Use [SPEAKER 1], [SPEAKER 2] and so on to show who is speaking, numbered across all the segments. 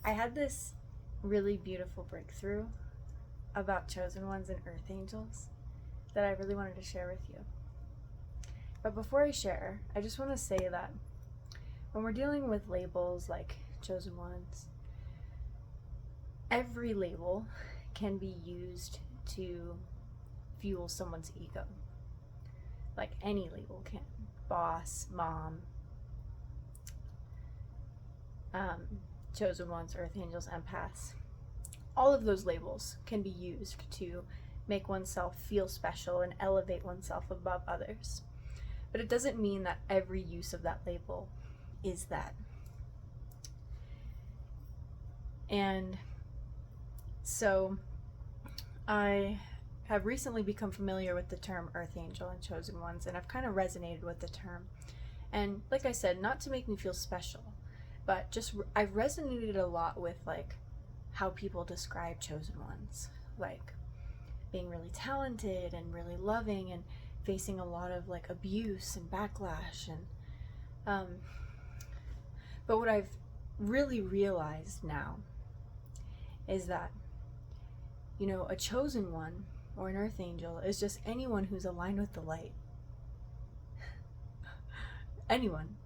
[SPEAKER 1] I had this really beautiful breakthrough about chosen ones and earth angels that I really wanted to share with you. But before I share, I just want to say that when we're dealing with labels like chosen ones, every label can be used to fuel someone's ego. Like any label can. Boss, mom, chosen ones, earth angels, empaths. All of those labels can be used to make oneself feel special and elevate oneself above others. But it doesn't mean that every use of that label is that. And so I have recently become familiar with the term earth angel and chosen ones, and I've kind of resonated with the term. And like I said, not to make me feel special, but just I've resonated a lot with like how people describe chosen ones, like being really talented and really loving and facing a lot of like abuse and backlash. And but what I've really realized now is that, you know, a chosen one or an earth angel is just anyone who's aligned with the light. Anyone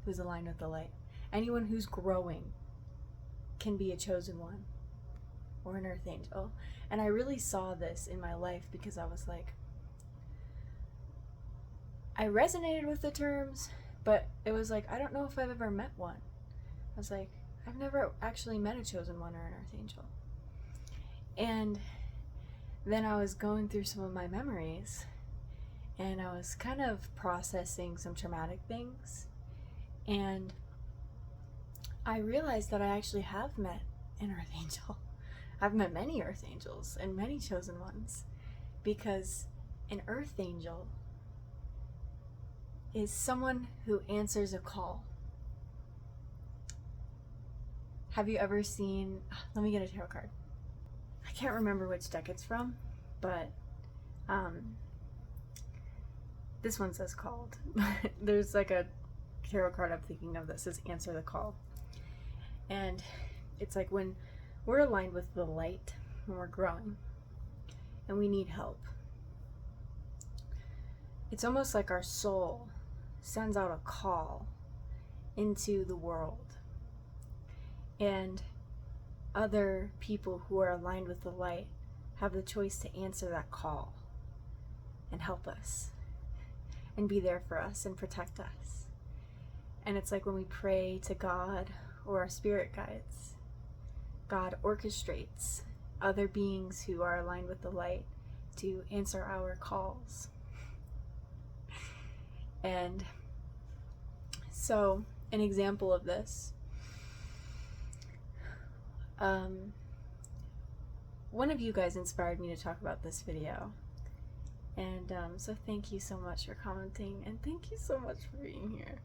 [SPEAKER 1] who's aligned with the light. Anyone who's growing can be a chosen one or an earth angel. And I really saw this in my life because I was like, I resonated with the terms, but it was like, I don't know if I've ever met one. I was like, I've never actually met a chosen one or an earth angel. And then I was going through some of my memories, and I was kind of processing some traumatic things, and I realized that I actually have met an earth angel. I've met many earth angels and many chosen ones, because an earth angel is someone who answers a call. Have you ever seen, let me get a tarot card. I can't remember which deck it's from, but this one says called. There's like a tarot card I'm thinking of that says answer the call. And it's like when we're aligned with the light, when we're growing and we need help, it's almost like our soul sends out a call into the world, and other people who are aligned with the light have the choice to answer that call and help us and be there for us and protect us. And it's like when we pray to God or our spirit guides, God orchestrates other beings who are aligned with the light to answer our calls. And so an example of this, one of you guys inspired me to talk about this video, and so thank you so much for commenting, and thank you so much for being here.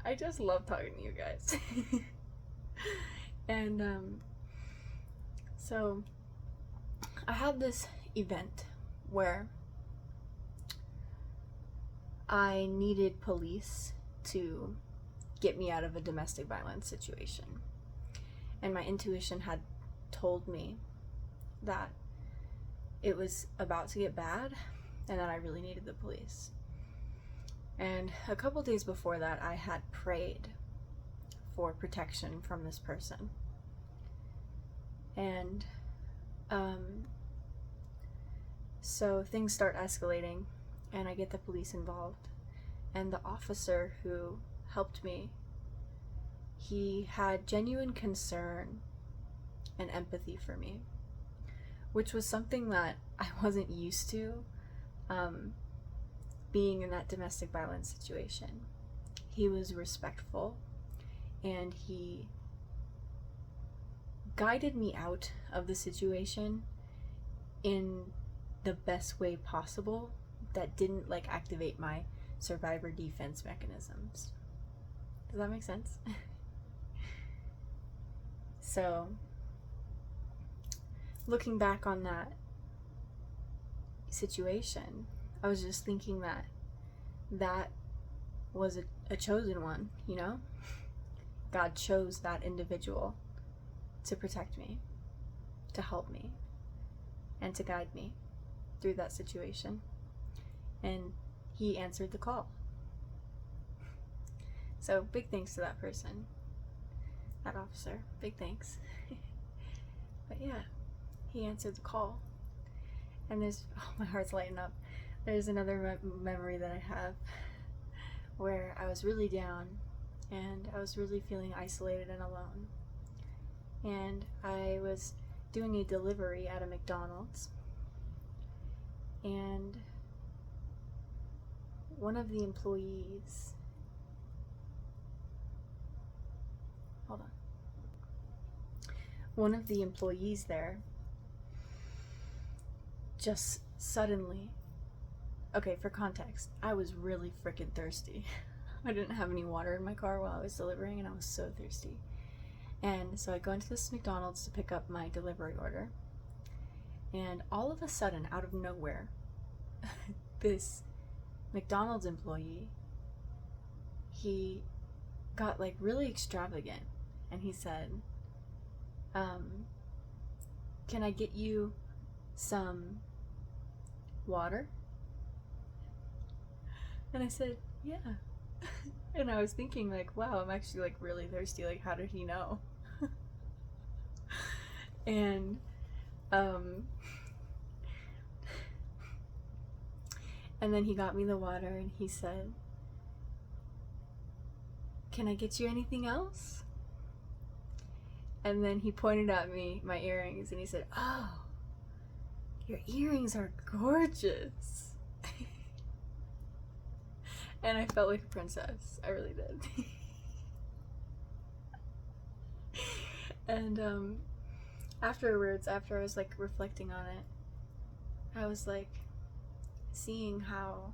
[SPEAKER 1] I just love talking to you guys. And so I had this event where I needed police to get me out of a domestic violence situation. And my intuition had told me that it was about to get bad and that I really needed the police. And a couple days before that, I had prayed for protection from this person. And so things start escalating, and I get the police involved. And the officer who helped me, he had genuine concern and empathy for me, which was something that I wasn't used to being in that domestic violence situation. He was respectful, and he guided me out of the situation in the best way possible that didn't like activate my survivor defense mechanisms. Does that make sense? So, looking back on that situation, I was just thinking that that was a chosen one, you know? God chose that individual to protect me, to help me, and to guide me through that situation. And he answered the call. So big thanks to that person, that officer, big thanks. But yeah, he answered the call. And my heart's lighting up. There's another memory that I have where I was really down and I was really feeling isolated and alone. And I was doing a delivery at a McDonald's, and one of the employees, there just suddenly, okay, for context, I was really freaking thirsty. I didn't have any water in my car while I was delivering, and I was so thirsty. And so I go into this McDonald's to pick up my delivery order, and all of a sudden, out of nowhere, this McDonald's employee, he got like really extravagant, and he said, can I get you some water? And I said, yeah. And I was thinking like, wow, I'm actually like really thirsty. Like, how did he know? And and then he got me the water and he said, can I get you anything else? And then he pointed at my earrings, and he said, oh, your earrings are gorgeous. And I felt like a princess. I really did. And afterwards, after I was like reflecting on it, I was like seeing how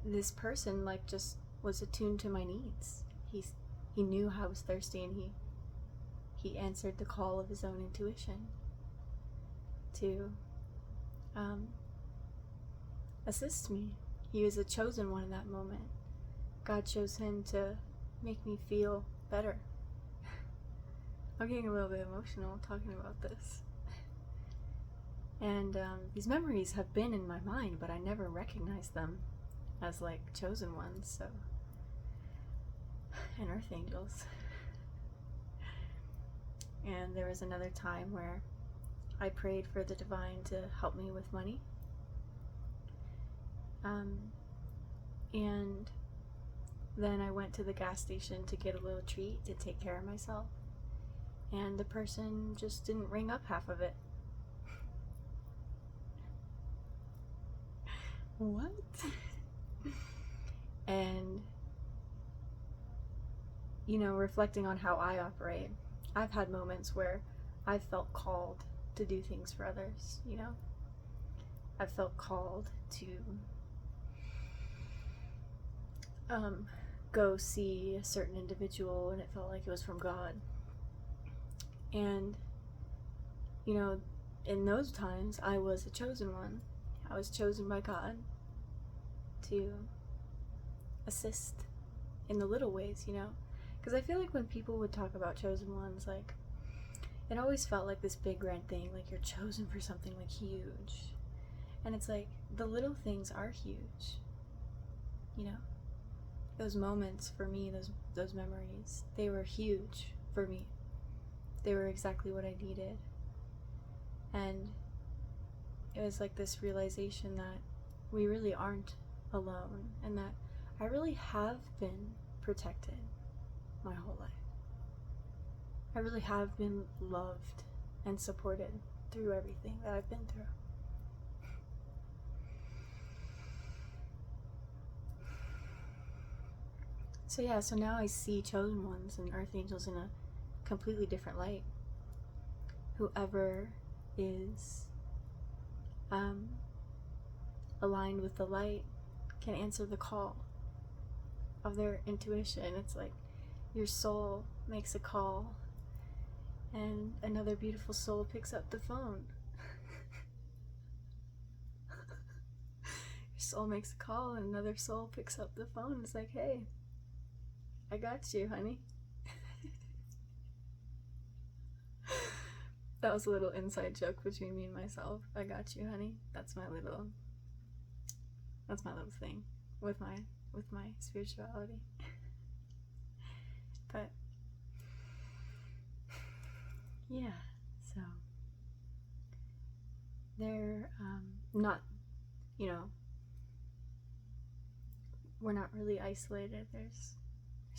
[SPEAKER 1] this person like just was attuned to my needs. He knew I was thirsty, and he answered the call of his own intuition to assist me. He was a chosen one in that moment. God chose him to make me feel better. I'm getting a little bit emotional talking about this. And these memories have been in my mind, but I never recognized them as like chosen ones, so, and earth angels. And there was another time where I prayed for the divine to help me with money. And then I went to the gas station to get a little treat to take care of myself. And the person just didn't ring up half of it. What? And, you know, reflecting on how I operate, I've had moments where I've felt called to do things for others, you know? I've felt called to go see a certain individual, and it felt like it was from God. And, you know, in those times, I was a chosen one. I was chosen by God to assist in the little ways, you know? Because I feel like when people would talk about chosen ones, like, it always felt like this big grand thing, like you're chosen for something like huge. And it's like, the little things are huge, you know? Those moments for me, those memories, they were huge for me. They were exactly what I needed. And it was like this realization that we really aren't alone, and that I really have been protected my whole life. I really have been loved and supported through everything that I've been through. So yeah, so now I see chosen ones and earth angels in a completely different light. Whoever is aligned with the light can answer the call of their intuition. It's like your soul makes a call and another beautiful soul picks up the phone. Your soul makes a call and another soul picks up the phone. It's like, hey, I got you, honey. That was a little inside joke between me and myself. I got you, honey. That's my little thing with my spirituality. But yeah, so they're not, you know, we're not really isolated. There's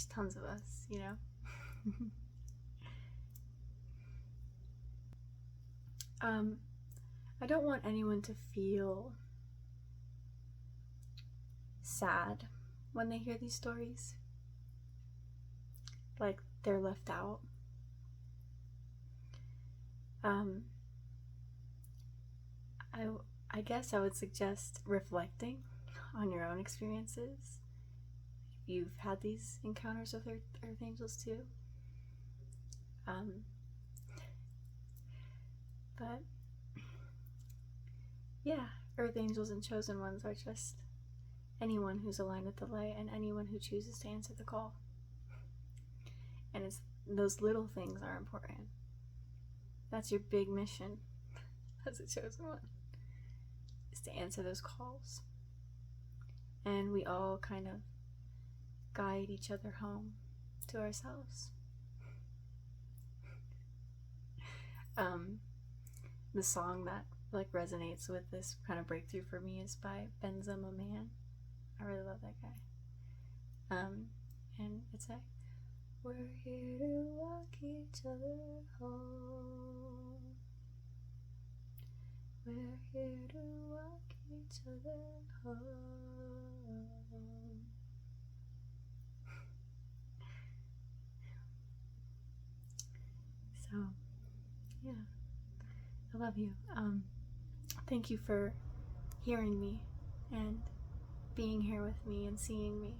[SPEAKER 1] tons of us, you know. I don't want anyone to feel sad when they hear these stories, like they're left out. I guess I would suggest reflecting on your own experiences. If you've had these encounters with earth angels too. But yeah, earth angels and chosen ones are just anyone who's aligned with the light and anyone who chooses to answer the call. And it's those little things are important. That's your big mission as a chosen one, is to answer those calls. And we all kind of guide each other home to ourselves. The song that like resonates with this kind of breakthrough for me is by Benzema Man. I really love that guy. And it's like, we're here to walk each other home. We're here to walk each other home. So, yeah, I love you. Thank you for hearing me and being here with me and seeing me.